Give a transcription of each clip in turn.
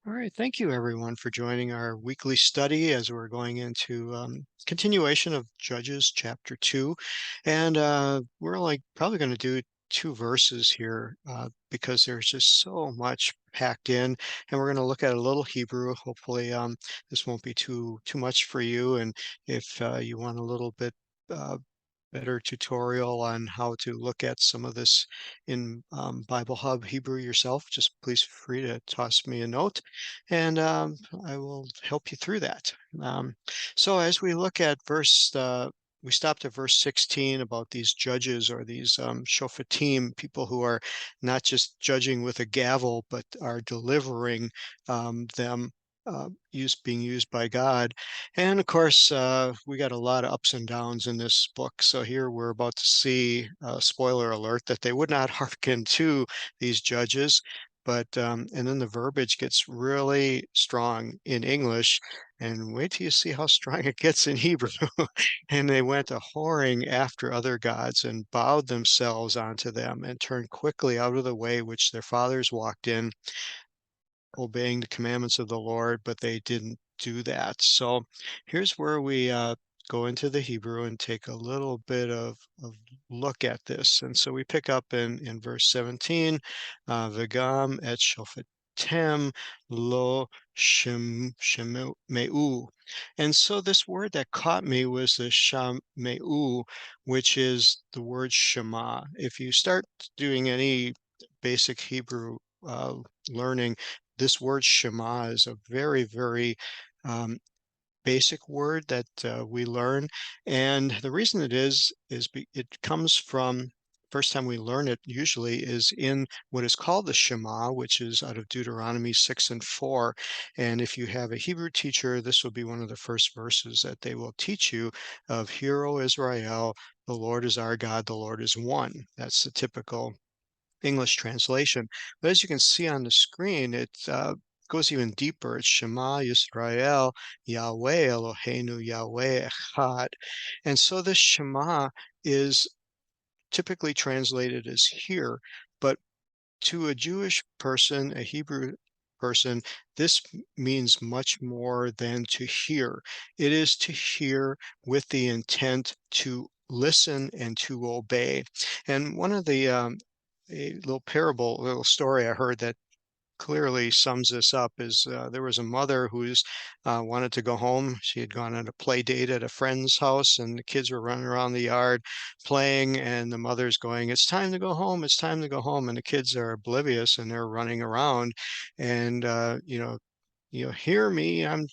All right, thank you everyone for joining our weekly study as we're going into continuation of Judges chapter 2. And we're like probably going to do two verses here because there's just so much packed in. And we're going to look at a little Hebrew. Hopefully this won't be too much for you. And if you want a little bit uh, better tutorial on how to look at some of this in Bible Hub Hebrew yourself, just please feel free to toss me a note and I will help you through that. Um, so as we look at we stopped at verse 16 about these judges or these shofetim, people who are not just judging with a gavel, but are delivering them being used by God. And of course, we got a lot of ups and downs in this book. So here we're about to see, spoiler alert, that they would not hearken to these judges. But and then the verbiage gets really strong in English, and wait till you see how strong it gets in Hebrew. And they went a whoring after other gods and bowed themselves onto them and turned quickly out of the way which their fathers walked in, obeying the commandments of the Lord, but they didn't do that. So here's where we go into the Hebrew and take a little bit of look at this. And so we pick up in verse 17, V'gam et shofetem lo shemeu. And so this word that caught me was the shameu, which is the word shema. If you start doing any basic Hebrew learning, this word Shema is a very, very um, basic word that we learn. And the reason it comes from, first time we learn it usually is in what is called the Shema, which is out of Deuteronomy 6 and 4. And if you have a Hebrew teacher, this will be one of the first verses that they will teach you of, Hear, O Israel, the Lord is our God, the Lord is one. That's the typical English translation. But as you can see on the screen, it goes even deeper. It's Shema Yisrael, Yahweh Eloheinu, Yahweh Echad. And so this Shema is typically translated as hear, but to a Jewish person, a Hebrew person, this means much more than to hear. It is to hear with the intent to listen and to obey. And one of the a little parable, a little story I heard that clearly sums this up is there was a mother who's wanted to go home. She had gone on a play date at a friend's house, and the kids were running around the yard playing, and the mother's going, "It's time to go home. It's time to go home." And the kids are oblivious and they're running around, and hear me. I'm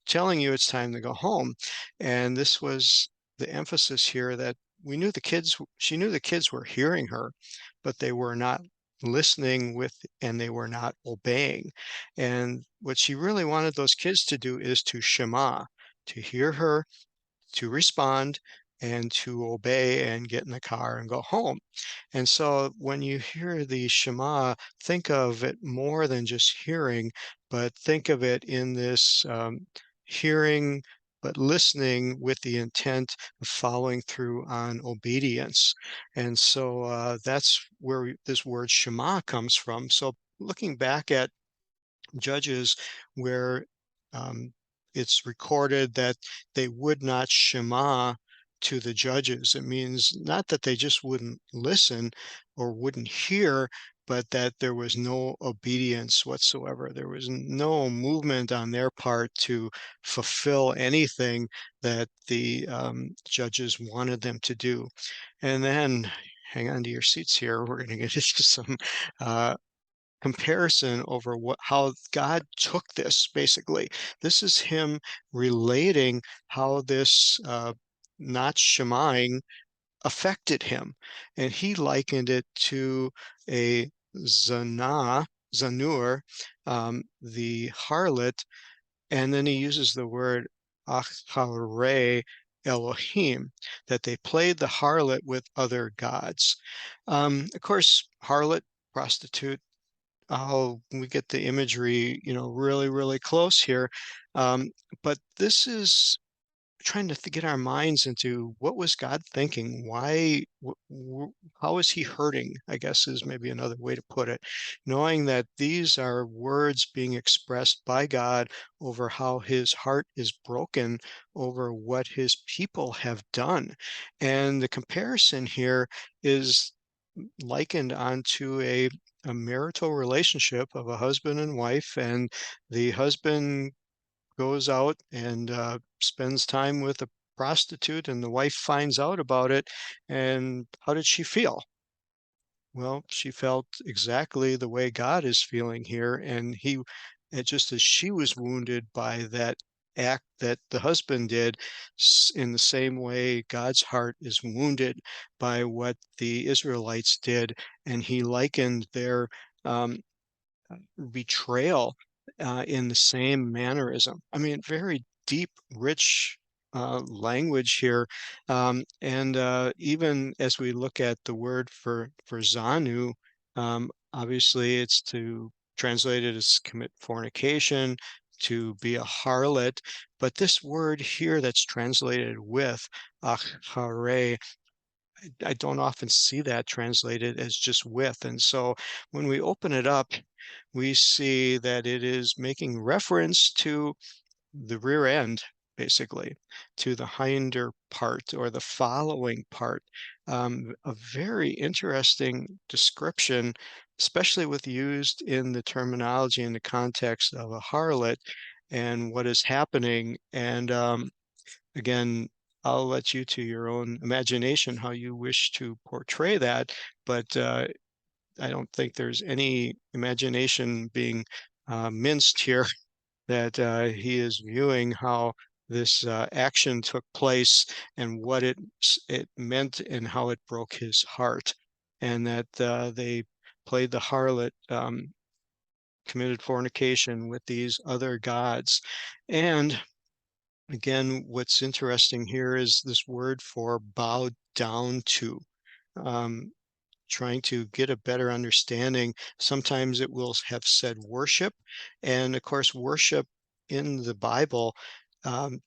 telling you, it's time to go home. And this was the emphasis here that she knew the kids were hearing her, but they were not listening with and they were not obeying. And what she really wanted those kids to do is to shema, to hear her, to respond, and to obey and get in the car and go home. And so when you hear the Shema, think of it more than just hearing, but think of it in this hearing, but listening with the intent of following through on obedience. And so that's where this word Shema comes from. So looking back at Judges where um, it's recorded that they would not shema to the judges. It means not that they just wouldn't listen or wouldn't hear, but that there was no obedience whatsoever. There was no movement on their part to fulfill anything that the judges wanted them to do. And then, hang on to your seats here. We're going to get into some uh, comparison over how God took this basically. This is him relating how this not shemaing affected him. And he likened it to a zanur, the harlot, and then he uses the word achare Elohim, that they played the harlot with other gods. Of course, harlot, prostitute, we get the imagery, really, really close here. But this is trying to get our minds into what was God thinking? Why, how is he hurting? I guess is maybe another way to put it. Knowing that these are words being expressed by God over how his heart is broken over what his people have done. And the comparison here is likened onto a marital relationship of a husband and wife, and the husband goes out and spends time with a prostitute, and the wife finds out about it. And how did she feel? Well, she felt exactly the way God is feeling here, and just as she was wounded by that act that the husband did, in the same way, God's heart is wounded by what the Israelites did, and he likened their um, betrayal in the same mannerism. I mean, very deep, rich language here. And even as we look at the word for Zanu, obviously it's to translate it as commit fornication, to be a harlot. But this word here that's translated with, achare, I don't often see that translated as just with. And so when we open it up, we see that it is making reference to the rear end, basically, to the hinder part or the following part. A very interesting description, especially with used in the terminology in the context of a harlot and what is happening. And again, I'll let you to your own imagination how you wish to portray that, but I don't think there's any imagination being minced here that he is viewing how this action took place and what it meant and how it broke his heart, and that they played the harlot, committed fornication with these other gods. And again, what's interesting here is this word for bow down to. Um, Trying to get a better understanding. Sometimes it will have said worship, and of course, worship in the Bible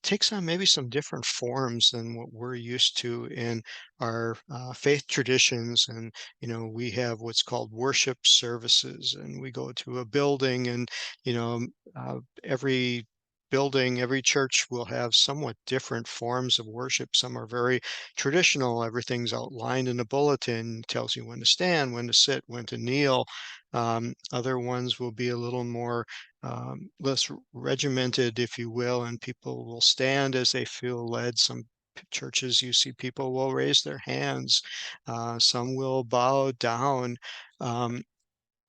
takes on maybe some different forms than what we're used to in our faith traditions. And we have what's called worship services, and we go to a building, and you know, every building, every church will have somewhat different forms of worship. Some are very traditional. Everything's outlined in a bulletin, tells you when to stand, when to sit, when to kneel. Other ones will be a little more less regimented, if you will, and people will stand as they feel led. Some churches, you see people will raise their hands. Some will bow down. Um,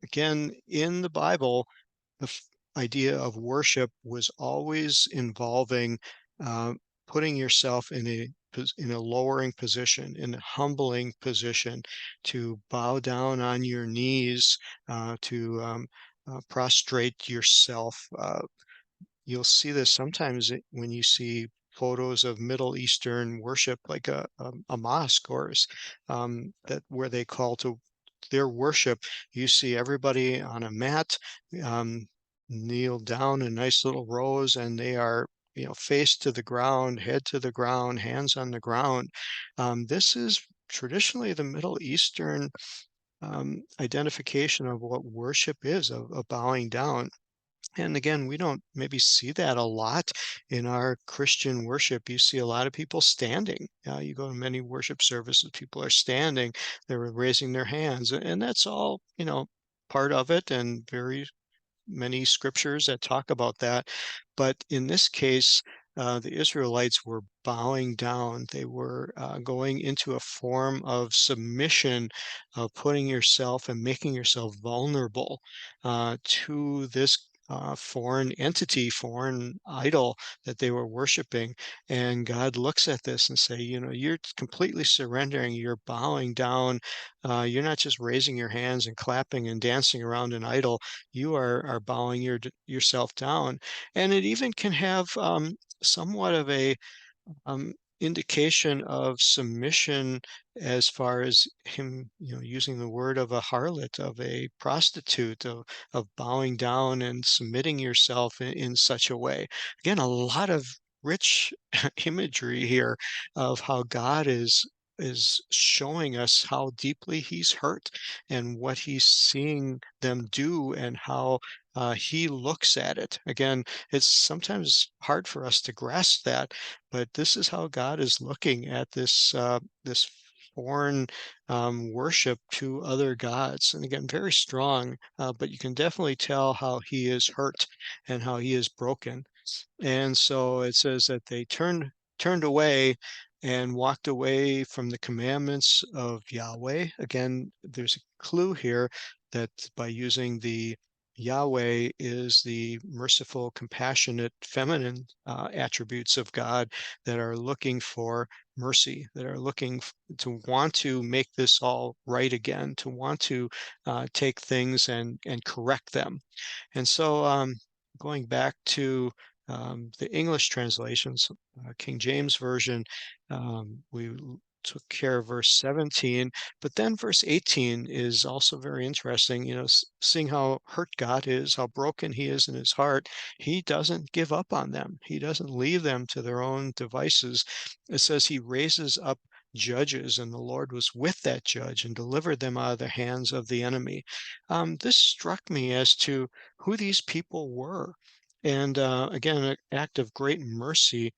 Again, in the Bible, the idea of worship was always involving uh, putting yourself in a lowering position, in a humbling position, to bow down on your knees, to prostrate yourself. You'll see this sometimes when you see photos of Middle Eastern worship, like a mosque, that where they call to their worship. You see everybody on a mat, um, kneel down in nice little rows, and they are, face to the ground, head to the ground, hands on the ground. This is traditionally the Middle Eastern identification of what worship is, of bowing down. And again, we don't maybe see that a lot in our Christian worship. You see a lot of people standing. You go to many worship services, people are standing, they're raising their hands, and that's all, part of it, and very many scriptures that talk about that. But in this case, the Israelites were bowing down. They were going into a form of submission, of putting yourself and making yourself vulnerable to this foreign entity, foreign idol that they were worshiping. And God looks at this and say, you're completely surrendering. You're bowing down. You're not just raising your hands and clapping and dancing around an idol. You are bowing yourself down. And it even can have somewhat of a indication of submission, as far as him, using the word of a harlot, of a prostitute, of bowing down and submitting yourself in such a way. Again, a lot of rich imagery here of how God is showing us how deeply he's hurt and what he's seeing them do and how he looks at it. Again, it's sometimes hard for us to grasp that, but this is how God is looking at this foreign worship to other gods. And again, very strong, but you can definitely tell how he is hurt and how he is broken. And so it says that they turned away and walked away from the commandments of Yahweh. Again, there's a clue here that by using the Yahweh is the merciful, compassionate, feminine attributes of God that are looking for mercy, that are looking to want to make this all right again, to want to take things and correct them. And so, going back to the English translations, King James Version, took care of verse 17, but then verse 18 is also very interesting. Seeing how hurt God is, how broken he is in his heart, he doesn't give up on them. He doesn't leave them to their own devices. It says he raises up judges, and the Lord was with that judge and delivered them out of the hands of the enemy. This struck me as to who these people were. And again, an act of great mercy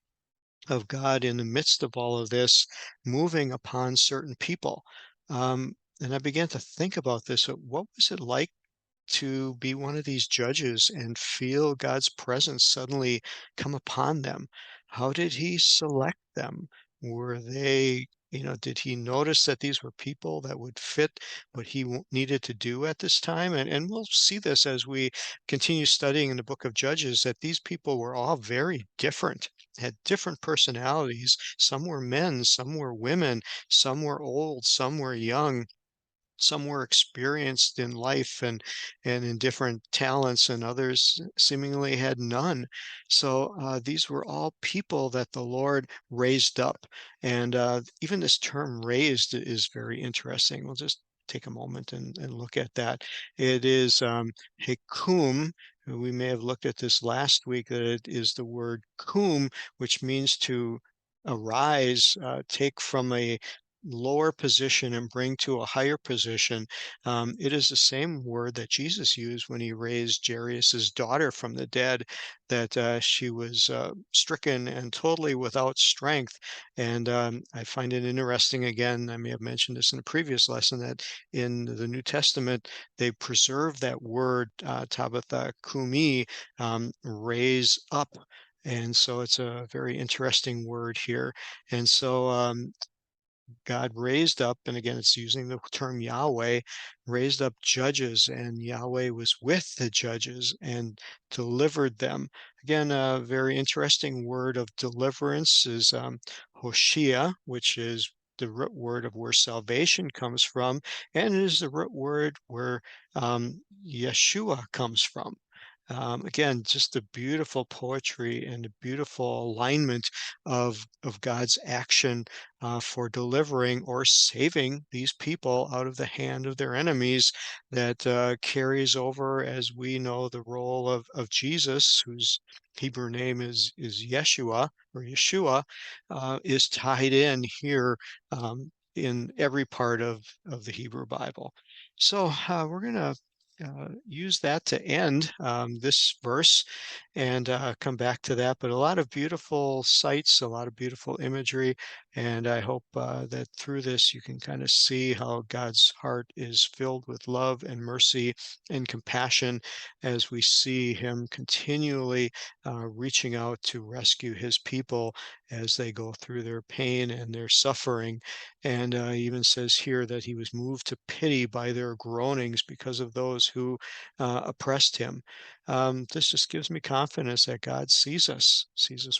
of God in the midst of all of this, moving upon certain people. And I began to think about this. What was it like to be one of these judges and feel God's presence suddenly come upon them? How did he select them? Were they, did he notice that these were people that would fit what he needed to do at this time? And we'll see this as we continue studying in the book of Judges, that these people were all very different, had different personalities. Some were men, some were women, some were old, some were young, some were experienced in life and in different talents, and others seemingly had none. So these were all people that the Lord raised up. And even this term raised is very interesting. We'll just take a moment and look at that. It is hekum. We may have looked at this last week, that it is the word kum, which means to arise, take from a lower position and bring to a higher position. It is the same word that Jesus used when he raised Jairus's daughter from the dead, that she was stricken and totally without strength. And I find it interesting, again, I may have mentioned this in a previous lesson, that in the New Testament, they preserve that word, Tabitha Kumi, raise up. And so it's a very interesting word here. And so God raised up, and again, it's using the term Yahweh, raised up judges, and Yahweh was with the judges and delivered them. Again, a very interesting word of deliverance is Hoshea, which is the root word of where salvation comes from, and it is the root word where Yeshua comes from. Again, just the beautiful poetry and the beautiful alignment of God's action for delivering or saving these people out of the hand of their enemies, that carries over, as we know, the role of Jesus, whose Hebrew name is Yeshua or Yeshua, is tied in here in every part of the Hebrew Bible. So we're going to use that to end this verse and come back to that. But a lot of beautiful sights, a lot of beautiful imagery, and I hope that through this you can kind of see how God's heart is filled with love and mercy and compassion, as we see him continually reaching out to rescue his people as they go through their pain and their suffering. And he even says here that he was moved to pity by their groanings because of those who oppressed him. This just gives me confidence that God sees us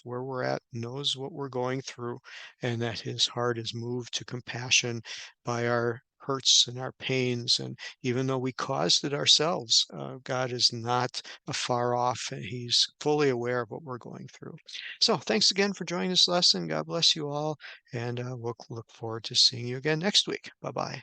where we're at, knows what we're going through, and that his heart is moved to compassion by our hurts and our pains. And even though we caused it ourselves, God is not afar off, and he's fully aware of what we're going through. So thanks again for joining this lesson. God bless you all, and we'll look forward to seeing you again next week. Bye-bye.